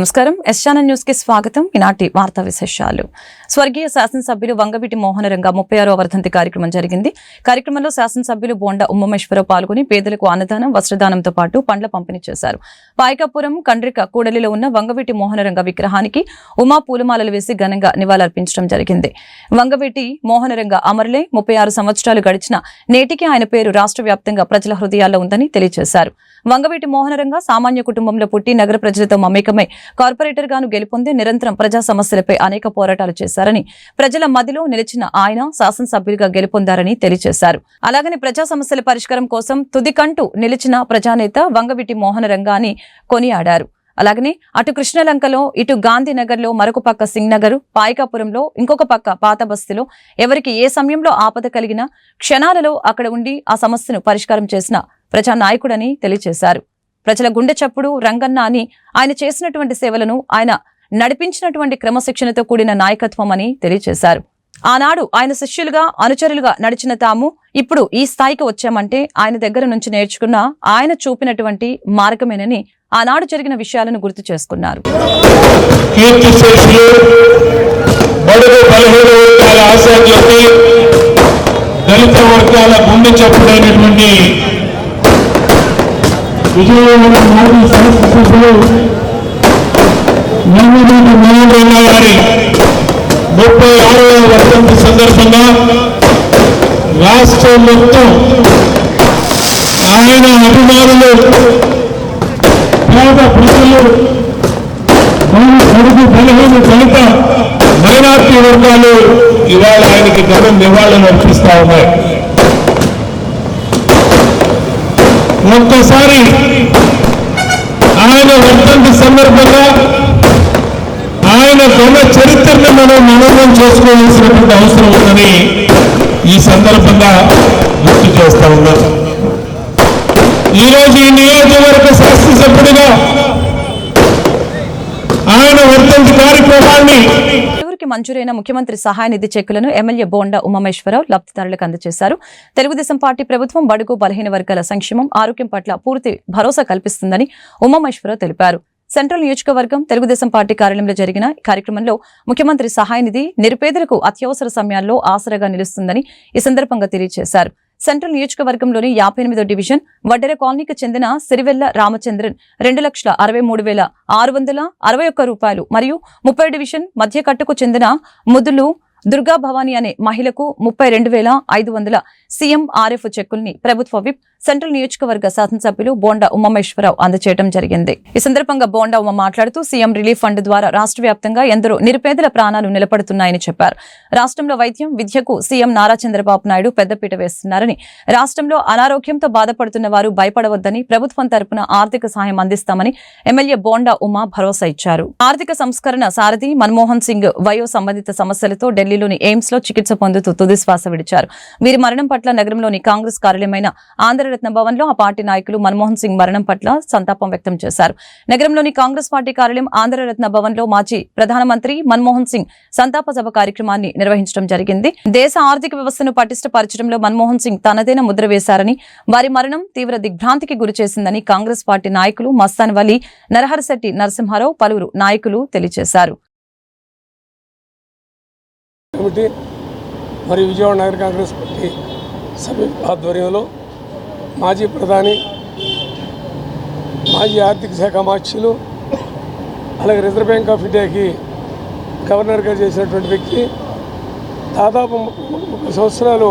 నమస్కారం S channel news కి స్వాగతం. ఈనాటి వార్తా విశేషాలు. స్వర్గీయ శాసనసభ్యులు వంగవీటి మోహనరంగ 36వ వర్ధంతి కార్యక్రమం జరిగింది. కార్యక్రమంలో శాసనసభ్యులు బోండా ఉమామేశ్వరరావు పాల్గొని పేదలకు అన్నదానం, వస్త్రదానంతో పాటు పండ్ల పంపిణీ చేశారు. పాయకాపురం కండ్రిక కూడలిలో ఉన్న వంగవీటి మోహనరంగ విగ్రహానికి ఉమా పూలమాలలు వేసి ఘనంగా నివాళులర్పించడం జరిగింది. వంగవీటి మోహనరంగ అమరులై 36 సంవత్సరాలు గడిచిన నేటికి ఆయన పేరు రాష్ట్ర వ్యాప్తంగా ప్రజల హృదయాల్లో ఉందని తెలియజేశారు. వంగవీటి మోహనరంగ సామాన్య కుటుంబంలో పుట్టి నగర ప్రజలతో మమేకమై కార్పొరేటర్ గాను గెలుపొంది నిరంతరం ప్రజా సమస్యలపై అనేక పోరాటాలు చేశారని, ప్రజల మధ్యలో నిలిచిన ఆయన శాసనసభ్యులుగా గెలుపొందారని తెలియజేశారు. అలాగని ప్రజా సమస్యల పరిష్కారం కోసం తుదికంటూ నిలిచిన ప్రజానేత వంగవీటి మోహనరంగాని కొనియాడారు. అలాగనే అటు కృష్ణలంకలో, ఇటు గాంధీనగర్లో, మరొక పక్క సింగ్నగర్, పాయకాపురంలో, ఇంకొక పక్క పాత బస్తీలో ఎవరికి ఏ సమయంలో ఆపద కలిగినా క్షణాలలో అక్కడ ఉండి ఆ సమస్యను పరిష్కారం చేసిన ప్రజానాయకుడని తెలియజేశారు. ప్రజల గుండె చప్పుడు రంగన్న అని ఆయన చేసినటువంటి సేవలను, ఆయన నడిపించినటువంటి క్రమశిక్షణతో కూడిన నాయకత్వం అని తెలియజేశారు. ఆనాడు ఆయన శిష్యులుగా, అనుచరులుగా నడిచిన తాము ఇప్పుడు ఈ స్థాయికి వచ్చామంటే ఆయన దగ్గర నుంచి నేర్చుకున్న, ఆయన చూపినటువంటి మార్గమేనని ఆనాడు జరిగిన విషయాలను గుర్తు చేసుకున్నారు. విజయవాడ మాజీ శాసనసభ్యులు వంగవీటి మోహనరంగ గారి 36వ వర్ధంతి సందర్భంగా రాష్ట్రం మొత్తం ఆయన అభిమానులు, పేద ప్రజలు, బడుగు బలహీన దళిత మైనార్టీ వర్గాలు ఇవాళ ఆయనకి ఘన నివాళులు అర్పిస్తా ఉన్నాయి. ఒక్కసారి ఆయన వర్ధంతి సందర్భంగా ఆయన ఘన చరిత్రను మనం మననం చేసుకోవాల్సినటువంటి అవసరం ఉందని ఈ సందర్భంగా గుర్తు చేస్తా ఉన్నాం. ఈరోజు ఈ నియోజకవర్గ శాసనసభ్యుడిగా ఆయన వర్ధంతి కార్యక్రమాన్ని మంజూరైన ముఖ్యమంత్రి సహాయ నిధి చెక్కులను ఎమ్మెల్యే బోండా ఉమామేశ్వరరావు లబ్ధిదారులకు అందజేశారు. తెలుగుదేశం పార్టీ ప్రభుత్వం బడుగు బలహీన వర్గాల సంక్షేమం, ఆరోగ్యం పట్ల పూర్తి భరోసా కల్పిస్తుందని ఉమామేశ్వరరావు తెలిపారు. సెంట్రల్ నియోజకవర్గం తెలుగుదేశం పార్టీ కార్యాలయంలో జరిగిన కార్యక్రమంలో ముఖ్యమంత్రి సహాయ నిధి నిరుపేదలకు అత్యవసర సమయాల్లో ఆసరాగా నిలుస్తుందని ఈ సందర్భంగా తెలియజేశారు. సెంట్రల్ నియోజకవర్గంలోని 58వ డివిజన్ వడ్డెర కాలనీకి చెందిన సిరివెల్ల రామచంద్రన్ 2,63,661 రూపాయలు మరియు 30 డివిజన్ మధ్యకట్టుకు చెందిన ముదులు దుర్గా భవానీ అనే మహిళకు 32,500 CMRF చెక్కుల్ని ప్రభుత్వ విప్ సెంట్రల్ నియోజకవర్గ శాసనసభ్యులు బోండా ఉమామేశ్వరరావు అందజేయడం జరిగింది. ఈ సందర్భంగా బోండా ఉమ మాట్లాడుతూ సీఎం రిలీఫ్ ఫండ్ ద్వారా రాష్ట్ర వ్యాప్తంగా ఎందరో నిరుపేదల ప్రాణాలు నిలబడుతున్నాయని చెప్పారు. రాష్ట్రంలో వైద్యం, విద్యకు సీఎం నారా చంద్రబాబు నాయుడు పెద్దపీట వేస్తున్నారని, రాష్ట్రంలో అనారోగ్యంతో బాధపడుతున్న వారు భయపడవద్దని ప్రభుత్వం తరపున ఆర్థిక సహాయం అందిస్తామని ఎమ్మెల్యే బోండా ఉమ భరోసా ఇచ్చారు. ఆర్థిక సంస్కరణ సారథి మన్మోహన్ సింగ్ వయో సంబంధిత సమస్యలతో ఢిల్లీలోని ఎయిమ్స్ లో చికిత్స పొందుతూ తుది శ్వాస విడిచారు. వీరి మరణం పట్ల నగరంలోని కాంగ్రెస్ కార్యాలయమైన ఆంధ్రరత్న భవన్లో ఆ పార్టీ నాయకులు మన్మోహన్ సింగ్ మరణం పట్ల సంతాపం వ్యక్తం చేశారు. నగరంలోని కాంగ్రెస్ పార్టీ కార్యాలయం ఆంధ్రరత్న భవన్లో మాజీ ప్రధానమంత్రి మన్మోహన్ సింగ్ సంతాప సభ కార్యక్రమాన్ని నిర్వహించడం జరిగింది. దేశ ఆర్థిక వ్యవస్థను పటిష్టపరచడంలో మన్మోహన్ సింగ్ తనదైన ముద్ర వేశారని, వారి మరణం తీవ్ర దిగ్భ్రాంతికి గురి చేసిందని కాంగ్రెస్ పార్టీ నాయకులు మస్తాన్ వలి, నరహరిశెట్టి నరసింహారావు, పలువురు నాయకులు తెలియజేశారు. మరియు విజయవాడ నగర కాంగ్రెస్ పార్టీ సభ్యుల ఆధ్వర్యంలో మాజీ ప్రధాని, మాజీ ఆర్థిక శాఖ మార్చులు, అలాగే రిజర్వ్ బ్యాంక్ ఆఫ్ ఇండియాకి గవర్నర్గా చేసినటువంటి వ్యక్తి, దాదాపు 30 సంవత్సరాలు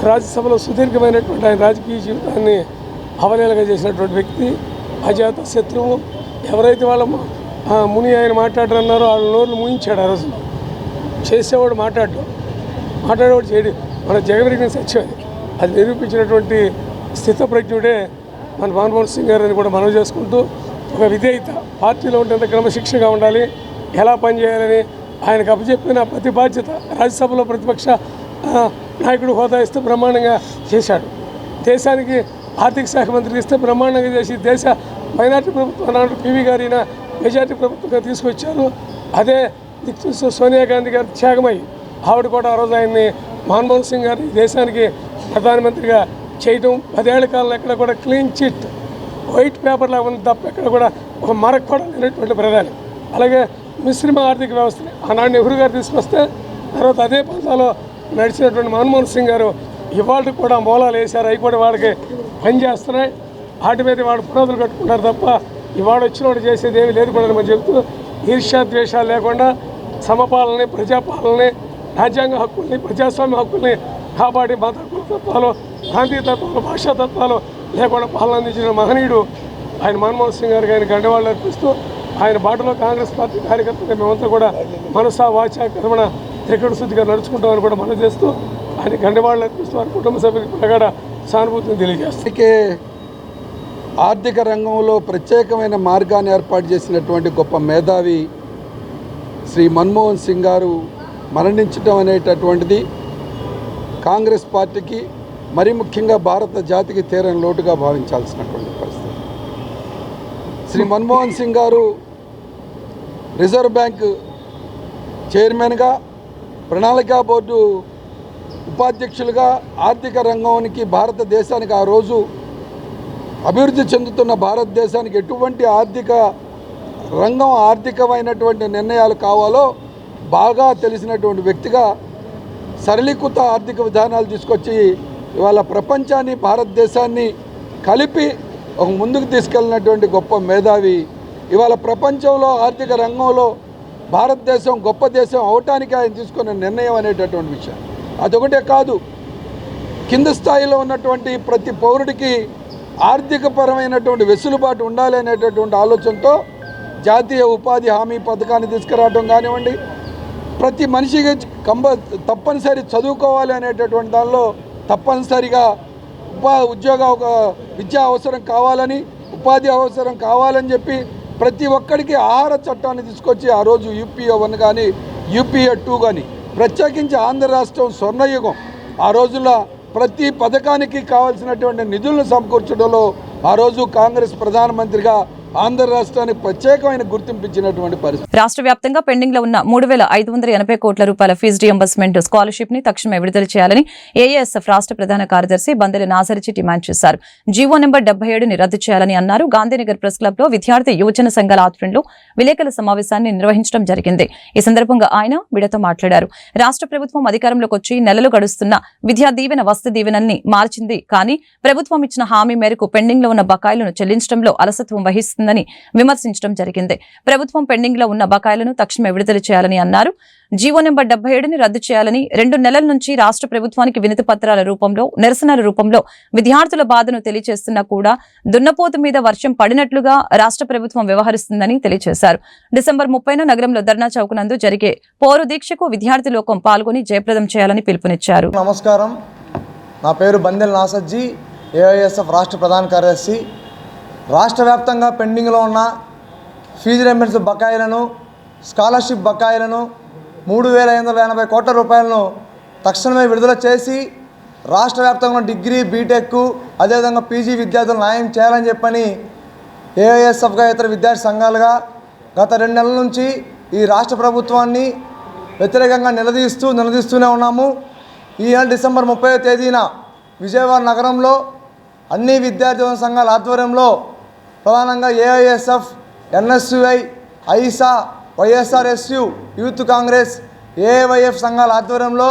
రాజ్యసభలో సుదీర్ఘమైనటువంటి ఆయన రాజకీయ జీవితాన్ని అవలేలగా చేసినటువంటి వ్యక్తి, అజాత శత్రువు. ఎవరైతే వాళ్ళ ముని ఆయన మాట్లాడరన్నారో వాళ్ళ నోర్లు ముయించాడు. ఆ రోజు చేసేవాడు మాట్లాడేవాడు చేయడు. మన జగమెరిగిన సత్యం అది నిరూపించినటువంటి స్థితప్రజ్ఞుడే మన మన్మోహన్ సింగ్ గారు అని కూడా మనవి చేసుకుంటూ, ఒక విధేయత, పార్టీలో ఉంటే క్రమశిక్షణగా ఉండాలి, ఎలా పనిచేయాలని ఆయనకు అప్పచెప్పిన ప్రతి బాధ్యత రాజ్యసభలో ప్రతిపక్ష నాయకుడు హోదా ఇస్తే బ్రహ్మాండంగా చేశాడు. దేశానికి ఆర్థిక శాఖ మంత్రికి ఇస్తే బ్రహ్మాండంగా చేసి దేశ మైనార్టీ ప్రభుత్వం నాడు పివి గారిన మెజార్టీ ప్రభుత్వంగా తీసుకొచ్చారు. అదే దిక్కు సోనియా గాంధీ గారు త్యాగమై ఆవిడ కూడా ఆ రోజు ఆయన్ని మన్మోహన్ సింగ్ గారి దేశానికి ప్రధానమంత్రిగా చేయడం, 10 ఏళ్ల కాలంలో ఎక్కడ కూడా క్లీన్ చిట్ వైట్ పేపర్లా ఉంది తప్ప ఎక్కడ కూడా ఒక మరొక కూడా లేనటువంటి ప్రధాని. అలాగే మిశ్రమ ఆర్థిక వ్యవస్థని ఆనాడు నెహ్రూ గారు తీసుకొస్తే తర్వాత అదే పంతాలో నడిచినటువంటి మన్మోహన్ సింగ్ గారు ఇవాళ కూడా మూలాలు వేశారు. అవి కూడా వాడికి పనిచేస్తున్నాయి. వాటి మీద వాడు పునాదులు కట్టుకుంటారు తప్ప ఇవాడు వచ్చిన వాడు చేసేది ఏమీ లేదు కూడా మనం చెబుతూ ఈర్ష్యా ద్వేషాలు లేకుండా సమపాలనని, ప్రజాపాలనని, రాజ్యాంగ హక్కుల్ని, ప్రజాస్వామ్య హక్కుల్ని కాపాడి మత హక్కుల తత్వాలు, ప్రాంతీయ తత్వాలు, భాషా తత్వాలు లేకుండా పాలన అందించిన మహనీయుడు ఆయన మన్మోహన్ సింగ్ గారికి ఆయన గండవాళ్ళు అర్పిస్తూ ఆయన బాటలో కాంగ్రెస్ పార్టీ కార్యకర్తగా మేమంతా కూడా మనసా వాచ కర్మణ త్రికట శుద్ధిగా నడుచుకుంటామని కూడా మనం చేస్తూ ఆయన గండవాళ్ళు అర్పిస్తూ వారి కుటుంబ సభ్యులకు ప్రగాఢ సానుభూతిని తెలియజేస్తాం. ఆర్థిక రంగంలో ప్రత్యేకమైన మార్గాన్ని ఏర్పాటు చేసినటువంటి గొప్ప మేధావి శ్రీ మన్మోహన్ సింగ్ గారు మరణించడం అనేటటువంటిది కాంగ్రెస్ పార్టీకి, మరి ముఖ్యంగా భారత జాతికి తీరని లోటుగా భావించాల్సినటువంటి పరిస్థితి. శ్రీ మన్మోహన్ సింగ్ గారు రిజర్వ్ బ్యాంక్ చైర్మన్గా, ప్రణాళికా బోర్డు ఉపాధ్యక్షులుగా ఆర్థిక రంగానికి, భారతదేశానికి ఆ రోజు అభివృద్ధి చెందుతున్న భారతదేశానికి ఎటువంటి ఆర్థికమైనటువంటి నిర్ణయాలు కావాలో బాగా తెలిసినటువంటి వ్యక్తిగా సరళీకృత ఆర్థిక విధానాలు తీసుకొచ్చి ఇవాళ ప్రపంచాన్ని, భారతదేశాన్ని కలిపి ఒక ముందుకు తీసుకెళ్ళినటువంటి గొప్ప మేధావి. ఇవాళ ప్రపంచంలో ఆర్థిక రంగంలో భారతదేశం గొప్ప దేశం అవటానికి ఆయన తీసుకున్న నిర్ణయం అనేటటువంటి విషయం. అదొకటే కాదు, కింద స్థాయిలో ఉన్నటువంటి ప్రతి పౌరుడికి ఆర్థికపరమైనటువంటి వెసులుబాటు ఉండాలి అనేటటువంటి ఆలోచనతో జాతీయ ఉపాధి హామీ పథకాన్ని తీసుకురావడం కానివ్వండి, ప్రతి మనిషికి తప్పనిసరి చదువుకోవాలి అనేటటువంటి దానిలో తప్పనిసరిగా విద్యా అవసరం కావాలని, ఉపాధి అవసరం కావాలని చెప్పి ప్రతి ఒక్కడికి ఆహార చట్టాన్ని తీసుకొచ్చి ఆ రోజు యూపీఏ 1 కానీ యూపీఏ 2 కానీ, ప్రత్యేకించి ఆంధ్ర రాష్ట్రం స్వర్ణయుగం ఆ రోజుల్లో ప్రతి పథకానికి కావాల్సినటువంటి నిధులను సమకూర్చడంలో ఆ రోజు కాంగ్రెస్ ప్రధానమంత్రిగా ఆంధ్ర రాష్ట్రానికి ప్రత్యేకమైన గుర్తింపించినటువంటి పరిస్థితి. రాష్ట్ర వ్యాప్తంగా పెండింగ్ లో ఉన్న 3,580 కోట్ల రూపాయల ఫీజు రియంబర్స్మెంట్ స్కాలర్షిప్ ని తక్షణమే విడుదల చేయాలని ఏఐఎస్ఎఫ్ రాష్ట్ర ప్రధాన కార్యదర్శి బందెల నాసరిచి డిమాండ్ చేశారు. జీవో నెంబర్ 77 ని రద్దు చేయాలని అన్నారు. గాంధీనగర్ ప్రెస్ క్లబ్ లో విద్యార్థి యువజన సంఘాల ఆధ్వర్యంలో విలేకరుల సమావేశాన్ని నిర్వహించడం జరిగింది. ఈ సందర్భంగా ఆయన మీడియాతో మాట్లాడారు. రాష్ట్ర ప్రభుత్వం అధికారంలోకి వచ్చి నెలలు గడుస్తున్న విద్యా దీవెన, వసతి దీవెనల్ని మార్చింది. కానీ ప్రభుత్వం ఇచ్చిన హామీ మేరకు పెండింగ్ లో ఉన్న బకాయిలను చెల్లించడంలో అలసత్వం వహిస్తుందని విమర్శించడం జరిగింది. ప్రభుత్వం పెండింగ్ లో ఉన్న బకాయిలను తక్షణమే విడుదల చేయాలని అన్నారు. జీవో నెంబర్ 77 ని రద్దు చేయాలని 2 నెలల నుంచి రాష్ట్ర ప్రభుత్వానికి వినతి పత్రాల రూపంలో, నిరసనల రూపంలో విద్యార్థుల బాధను తెలియజేస్తున్నా కూడా దున్నపోతు మీద వర్షం పడినట్లుగా రాష్ట్ర ప్రభుత్వం వ్యవహరిస్తుందని తెలియజేశారు. డిసెంబర్ 30న నగరంలో ధర్నా చౌక్ నందు జరిగే పౌర దీక్షకు విద్యార్థి లోకం పాల్గొని జయప్రదం చేయాలని పిలుపునిచ్చారు. నమస్కారం, నా పేరు బందెల నాసర్జీ, ఏఐఎస్ఎఫ్ రాష్ట్ర ప్రధాన కార్యదర్శి. రాష్ట్ర వ్యాప్తంగా పెండింగ్లో ఉన్న ఫీజు రియంబర్స్మెంట్ బకాయిలను, స్కాలర్షిప్ బకాయిలను 3,580 కోట్ల రూపాయలను తక్షణమే విడుదల చేసి రాష్ట్ర వ్యాప్తంగా డిగ్రీ, బీటెక్, అదేవిధంగా పీజీ విద్యార్థులు న్యాయం చేయాలని చెప్పని ఏఐఎస్ఎఫ్గా, ఇతర విద్యార్థి సంఘాలుగా గత 2 నెలల నుంచి ఈ రాష్ట్ర ప్రభుత్వాన్ని వ్యతిరేకంగా నిలదీస్తూనే ఉన్నాము. ఈ నెల డిసెంబర్ 30వ తేదీన విజయవాడ నగరంలో అన్ని విద్యార్థి సంఘాల ఆధ్వర్యంలో ప్రధానంగా AISF, NSUI, AISA, YSRSU, youth Congress, AIYF సంఘాల ఆధ్వర్యంలో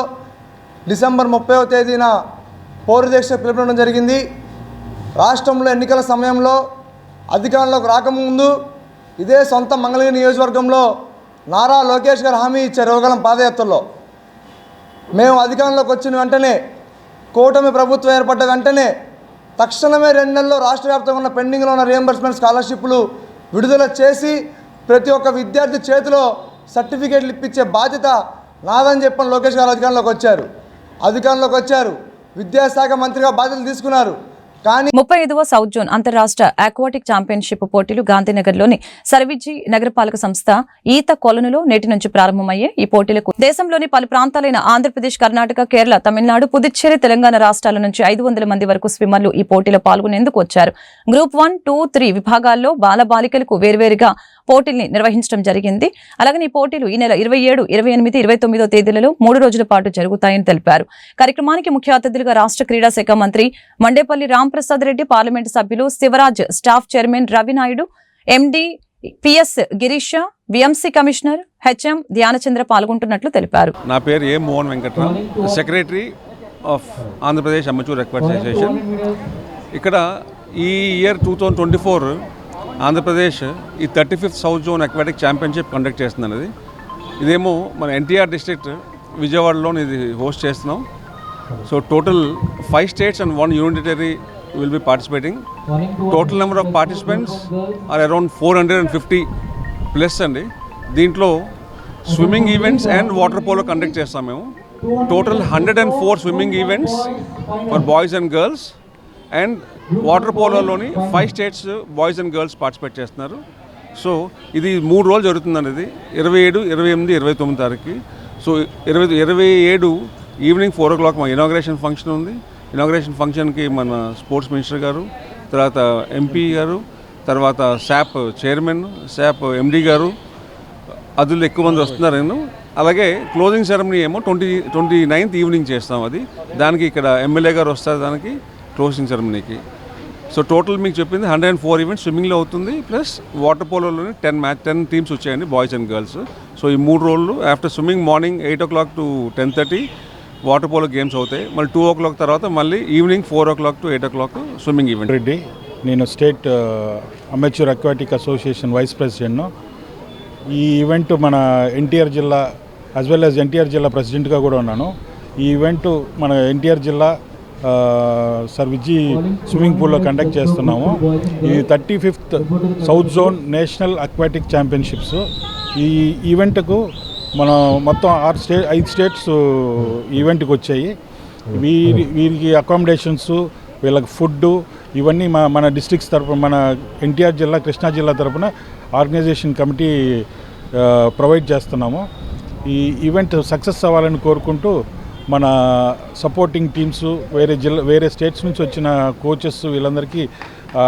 డిసెంబర్ 30వ తేదీన పౌరదీక్ష పిలుపునడం జరిగింది. రాష్ట్రంలో ఎన్నికల సమయంలో అధికారంలోకి రాకముందు ఇదే సొంత మంగళగిరి నియోజకవర్గంలో నారా లోకేష్ గారు హామీ ఇచ్చారు. యువగలం పాదయాత్రలో మేము అధికారంలోకి వచ్చిన వెంటనే, కూటమి ప్రభుత్వం ఏర్పడ్డ వెంటనే తక్షణమే 2 నెలల్లో రాష్ట్ర వ్యాప్తంగా ఉన్న పెండింగ్లో ఉన్న రియంబర్స్మెంట్ స్కాలర్షిప్లు విడుదల చేసి ప్రతి ఒక్క విద్యార్థి చేతిలో సర్టిఫికేట్లు ఇప్పించే బాధ్యత నాదని చెప్పని లోకేష్ గారు అధికారంలోకి వచ్చారు. విద్యాశాఖ మంత్రిగా బాధ్యతలు తీసుకున్నారు. 35వ సౌత్ జోన్ అంతర్రాష్ట్ర ఆక్వాటిక్ ఛాంపియన్షిప్ పోటీలు గాంధీనగర్లోని సర్విజీ నగరపాలక సంస్థ ఈత కొలనులో నేటి నుంచి ప్రారంభమయ్యే ఈ పోటీలకు దేశంలోని పలు ప్రాంతాలైన ఆంధ్రప్రదేశ్, కర్ణాటక, కేరళ, తమిళనాడు, పుదుచ్చేరి, తెలంగాణ రాష్ట్రాల నుంచి 500 మంది వరకు స్విమ్మర్లు ఈ పోటీలో పాల్గొనేందుకు వచ్చారు. గ్రూప్ 1, 2, 3 విభాగాల్లో బాలబాలికలకు వేర్వేరుగా పోటీల్ని నిర్వహించడం జరిగింది. అలాగే ఈ పోటీలు ఈ నెల 27, 28, 29వ తేదీలలో 3 రోజుల పాటు జరుగుతాయని తెలిపారు. కార్యక్రమానికి ముఖ్య అతిథులుగా రాష్ట్ర క్రీడా శాఖ మంత్రి మండేపల్లి రాంప్రసాద్ రెడ్డి, పార్లమెంటు సభ్యులు శివరాజ్, స్టాఫ్ చైర్మన్ రవినాయుడు, ఎండి PS Girisha, VMC commissioner HM Dhyanachandra పాల్గొంటున్నట్లు తెలిపారు. నా పేరు ఏ Mohan Venkatram, secretary of Andhra Pradesh amateur aquatic association. ఇక్కడ ఈ ఇయర్ 2024 ఆంధ్రప్రదేశ్ ఈ 35th south zone aquatic championship conduct చేస్తున్నది. ఇదేమో మన ఎన్టీఆర్ డిస్ట్రిక్ట్ విజయవాడలో ఇది హోస్ట్ చేస్తున్నాం. So total 5 states and 1 union territory will be participating. Total number of participants are around 450 plus అండి. దీంట్లో swimming events and water polo conduct చేస్తాం మేము. Total 104 swimming events for boys and girls, and water పోలోలోని 5 states boys and girls participate చేస్తున్నారు. So ఇది 3 రోజులు జరుగుతుందండి. ఇది 27, 28, 29 తారీఖుకి. సో 27 ఈవినింగ్ 4 o'clock మా ఇనాగ్రేషన్ ఫంక్షన్ ఉంది. ఇనాగ్రేషన్ ఫంక్షన్కి మన స్పోర్ట్స్ మినిస్టర్ గారు, తర్వాత ఎంపీ గారు, తర్వాత శాప్ చైర్మన్, శాప్ ఎండి గారు, అదులు ఎక్కువ మంది వస్తున్నారు. అలాగే క్లోజింగ్ సెరమనీ ఏమో 29th ఈవినింగ్ చేస్తాం. అది దానికి ఇక్కడ ఎమ్మెల్యే గారు వస్తారు దానికి క్లోజింగ్ సెరమనీకి. సో టోటల్ మీకు చెప్పింది 104 ఈవెంట్స్ స్విమ్మింగ్లో అవుతుంది, ప్లస్ వాటర్ పోలోలోని 10 టీమ్స్ వచ్చాయండి, బాయ్స్ అండ్ గర్ల్స్. సో ఈ 3 రోజులు after swimming morning 8 o'clock to 10:30 water polo games అవుతాయి. మళ్ళీ 2 o'clock తర్వాత మళ్ళీ evening 4 o'clock to 8 o'clock swimming event. Reddy, నేను state amateur aquatic association vice ప్రెసిడెంట్ను. ఈ ఈవెంట్ మన ఎన్టీఆర్ జిల్లా యాజ్ వెల్ యాజ్ ఎన్టీఆర్ జిల్లా ప్రెసిడెంట్గా కూడా ఉన్నాను. ఈ ఈవెంట్ మన ఎన్టీఆర్ జిల్లా సర్ విజీ స్విమ్మింగ్ పూల్లో కండక్ట్ చేస్తున్నాము. ఇది 35th south zone national aquatic championships. ఈ ఈవెంట్కు మనం మొత్తం 5 స్టేట్స్ ఈవెంట్కి వచ్చాయి. వీరికి అకామిడేషన్స్, వీళ్ళకి ఫుడ్, ఇవన్నీ మన డిస్ట్రిక్ట్స్ తరపున, మన ఎన్టీఆర్ జిల్లా కృష్ణా జిల్లా తరపున ఆర్గనైజేషన్ కమిటీ ప్రొవైడ్ చేస్తున్నాము. ఈ ఈవెంట్ సక్సెస్ అవ్వాలని కోరుకుంటూ మన సపోర్టింగ్ టీమ్స్, వేరే స్టేట్స్ నుంచి వచ్చిన కోచెస్, వీళ్ళందరికీ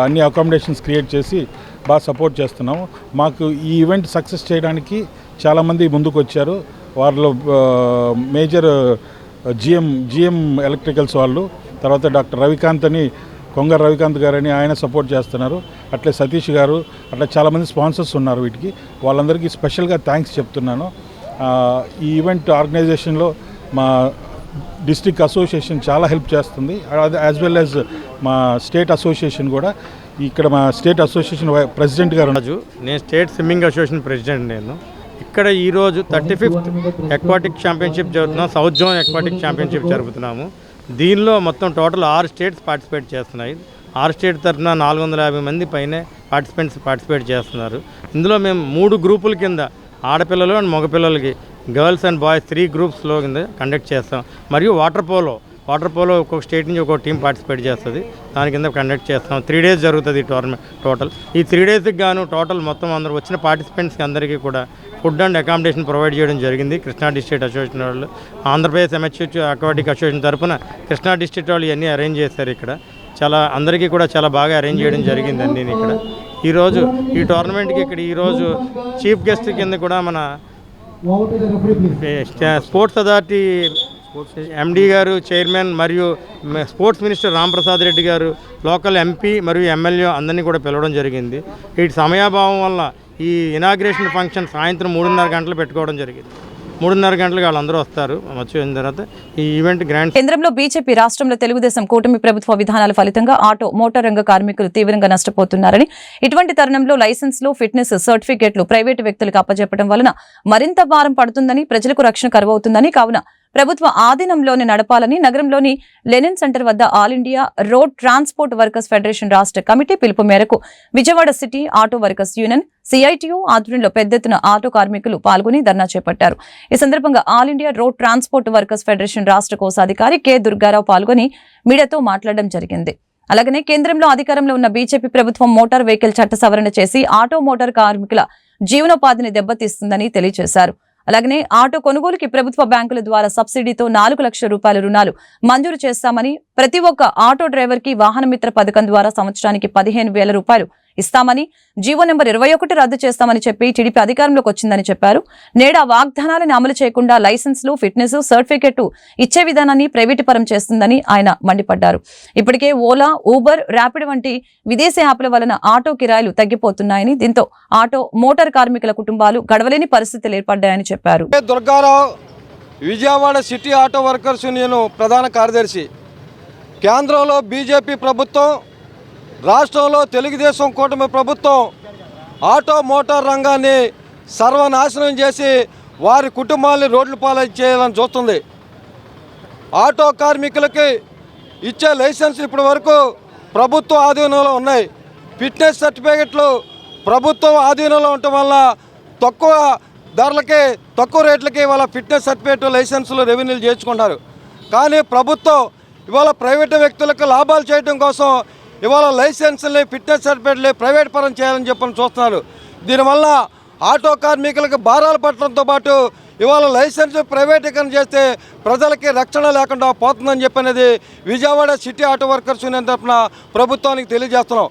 అన్ని అకామిడేషన్స్ క్రియేట్ చేసి బాగా సపోర్ట్ చేస్తున్నాము. మాకు ఈ ఈవెంట్ సక్సెస్ చేయడానికి చాలామంది ముందుకు వచ్చారు. వారిలో మేజర్ జిఎం ఎలక్ట్రికల్స్ వాళ్ళు, తర్వాత డాక్టర్ రవికాంత్ అని, కొంగర రవికాంత్ గారని ఆయన సపోర్ట్ చేస్తున్నారు. అట్లే సతీష్ గారు, అట్లా చాలామంది స్పాన్సర్స్ ఉన్నారు. వీటికి వాళ్ళందరికీ స్పెషల్గా థ్యాంక్స్ చెప్తున్నాను. ఈ ఈవెంట్ ఆర్గనైజేషన్లో మా డిస్ట్రిక్ట్ అసోసియేషన్ చాలా హెల్ప్ చేస్తుంది, యాజ్ వెల్ యాజ్ మా స్టేట్ అసోసియేషన్ కూడా. ఇక్కడ మా స్టేట్ అసోసియేషన్ ప్రెసిడెంట్ గారు రాజు, నేను స్టేట్ స్విమ్మింగ్ అసోసియేషన్ ప్రెసిడెంట్. నేను ఇక్కడ ఈరోజు 35th అక్వాటిక్ ఛాంపియన్షిప్ జరుగుతున్నాం, సౌత్ జోన్ అక్వాటిక్ ఛాంపియన్షిప్ జరుపుతున్నాము. దీనిలో మొత్తం టోటల్ 6 స్టేట్స్ పార్టిసిపేట్ చేస్తున్నాయి. 6 స్టేట్ తరఫున 450 మంది పైనే పార్టిసిపేట్ చేస్తున్నారు. ఇందులో మేము 3 గ్రూపుల కింద, ఆడపిల్లలు అండ్ మగపిల్లలకి, గర్ల్స్ అండ్ బాయ్స్ 3 గ్రూప్స్లో కింద కండక్ట్ చేస్తాం. మరియు వాటర్ పోలో ఒక్కొక్క స్టేట్ నుంచి ఒక్కొక్క టీం పార్టిసిపేట్ చేస్తుంది, దాని కింద కండక్ట్ చేస్తాం. 3 days జరుగుతుంది ఈ టోర్నమెంట్. టోటల్ ఈ 3 daysకి గాను టోటల్ మొత్తం అందరూ వచ్చిన పార్టిసిపెంట్స్కి అందరికీ కూడా ఫుడ్ అండ్ అకామిడేషన్ ప్రొవైడ్ చేయడం జరిగింది. కృష్ణా డిస్ట్రిక్ట్ అసోసియేషన్ వాళ్ళు, ఆంధ్రప్రదేశ్ అమెచ్యూర్ అక్వాటిక్ అసోసియేషన్ తరఫున కృష్ణా డిస్ట్రిక్ట్ వాళ్ళు ఇవన్నీ అరేంజ్ చేశారు. ఇక్కడ అందరికీ కూడా చాలా బాగా అరేంజ్ చేయడం జరిగిందండి. ఇక్కడ ఈరోజు ఈ టోర్నమెంట్కి ఇక్కడ ఈరోజు చీఫ్ గెస్ట్ కింద కూడా మన స్పోర్ట్స్ అథారిటీ ఎండి గారు, చైర్మన్, మరియు స్పోర్ట్స్ మినిస్టర్ రాంప్రసాద్ రెడ్డి గారు, లోకల్ ఎంపీ మరియు ఎమ్మెల్యే అందరినీ కూడా పిలవడం జరిగింది. వీటి సమయాభావం వల్ల ఈ ఇనాగ్రేషన్ ఫంక్షన్ సాయంత్రం 3:30 గంటలు పెట్టుకోవడం జరిగింది. 3:30 గంటలకు వాళ్ళందరూ వస్తారు. వచ్చిన తర్వాత ఈ ఈవెంట్ గ్రాండ్. కేంద్రంలో బీజేపీ, రాష్ట్రంలో తెలుగుదేశం కూటమి ప్రభుత్వ విధానాల ఫలితంగా ఆటో, మోటార్ రంగ కార్మికులు తీవ్రంగా నష్టపోతున్నారని, ఇటువంటి తరుణంలో లైసెన్స్లు, ఫిట్నెస్ సర్టిఫికెట్లు ప్రైవేటు వ్యక్తులకు అప్పజెప్పడం వలన మరింత భారం పడుతుందని, ప్రజలకు రక్షణ కరువవుతుందని, కావున ప్రభుత్వ ఆధీనంలోనే నడపాలని నగరంలోని లెనిన్ సెంటర్ వద్ద all India road transport workers federation రాష్ట్ర కమిటీ పిలుపు మేరకు Vijayawada city auto workers union CITU ఆధ్వర్యంలో పెద్ద ఎత్తున ఆటో కార్మికులు పాల్గొని ధర్నా చేపట్టారు. ఈ సందర్భంగా all India road transport workers federation రాష్ట్ర కోశాధికారి కె దుర్గారావు పాల్గొని మీడియాతో మాట్లాడడం జరిగింది. అలాగనే కేంద్రంలో అధికారంలో ఉన్న బీజేపీ ప్రభుత్వం మోటార్ వెహికల్ చట్ట సవరణ చేసి ఆటో మోటార్ కార్మికుల జీవనోపాధిని దెబ్బతీస్తుందని తెలియజేశారు. అలాగనే ఆటో కొనుగోలుకి ప్రభుత్వ బ్యాంకుల ద్వారా సబ్సిడీతో 4 లక్షల రూపాయల రుణాలు మంజూరు చేస్తామని, ప్రతి ఒక్క ఆటో డ్రైవర్ కి వాహన మిత్ర పథకం ద్వారా సంవత్సరానికి 15,000 రూపాయలు ఇస్తామని, జీవో నెంబర్ 21 రద్దు చేస్తామని చెప్పి టీడీపీ అధికారంలోకి వచ్చిందని చెప్పారు. నేడు ఆ వాగ్దానాలను అమలు చేయకుండా లైసెన్సులు, ఫిట్నెస్ సర్టిఫికెట్ ఇచ్చే విధానాన్ని ప్రైవేటు పరం చేస్తుందని ఆయన మండిపడ్డారు. ఇప్పటికే ఓలా, ఊబర్, ర్యాపిడ్ వంటి విదేశీ యాప్ల వలన ఆటో కిరాయిలు తగ్గిపోతున్నాయని, దీంతో ఆటో, మోటార్ కార్మికుల కుటుంబాలు గడవలేని పరిస్థితులు ఏర్పడ్డాయని చెప్పారు. Durgarao, Vijayawada city auto workers union ప్రధాన కార్యదర్శి. కేంద్రంలో బీజేపీ ప్రభుత్వం, రాష్ట్రంలో తెలుగుదేశం కూటమి ప్రభుత్వం ఆటో మోటార్ రంగాన్ని సర్వనాశనం చేసి వారి కుటుంబాలని రోడ్ల పాలు చేయాలని చూస్తుంది. ఆటో కార్మికులకి ఇచ్చే లైసెన్సులు ఇప్పటి వరకు ప్రభుత్వ ఆధీనంలో ఉన్నాయి. ఫిట్నెస్ సర్టిఫికెట్లు ప్రభుత్వం ఆధీనంలో ఉండటం వల్ల తక్కువ ధరలకి, తక్కువ రేట్లకి ఇవాళ ఫిట్నెస్ సర్టిఫికేట్, లైసెన్సులు, రెవెన్యూలు చేర్చుకుంటారు. కానీ ప్రభుత్వం ఇవాళ ప్రైవేటు వ్యక్తులకు లాభాలు చేయడం కోసం ఇవాళ లైసెన్సుల్ని, ఫిట్నెస్ సర్టిఫికేట్ని ప్రైవేట్ పరం చేయాలని చెప్పని చూస్తున్నారు. దీనివల్ల ఆటో కార్మికులకు భారాలు పట్టడంతో పాటు ఇవాళ లైసెన్స్ ప్రైవేటీకరణ చేస్తే ప్రజలకి రక్షణ లేకుండా పోతుందని చెప్పనేది Vijayawada city auto workers union తరఫున ప్రభుత్వానికి తెలియజేస్తున్నాం.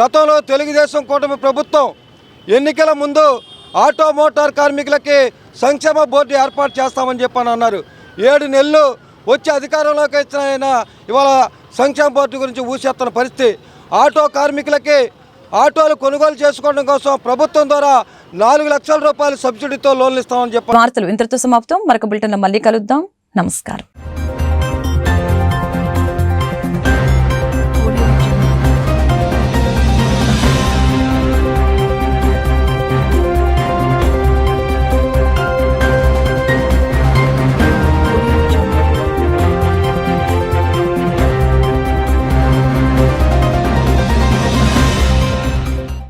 గతంలో తెలుగుదేశం కూటమి ప్రభుత్వం ఎన్నికల ముందు ఆటో మోటార్ కార్మికులకి సంక్షేమ బోర్డు ఏర్పాటు చేస్తామని చెప్పని అన్నారు. 7 నెలలు వచ్చి అధికారంలోకి వచ్చిన ఆయన ఇవాళ సంక్షేమ బోర్డు గురించి ఊసేస్తున్న పరిస్థితి. ఆటో కార్మికులకి ఆటోలు కొనుగోలు చేసుకోవడం కోసం ప్రభుత్వం ద్వారా 4 లక్షల రూపాయల సబ్సిడీతో లోన్లు ఇస్తామని చెప్పారు. వార్తలు ఇంతటితో సమాప్తం. మరొక బులెటిన్లో మళ్ళీ కలుద్దాం. నమస్కారం.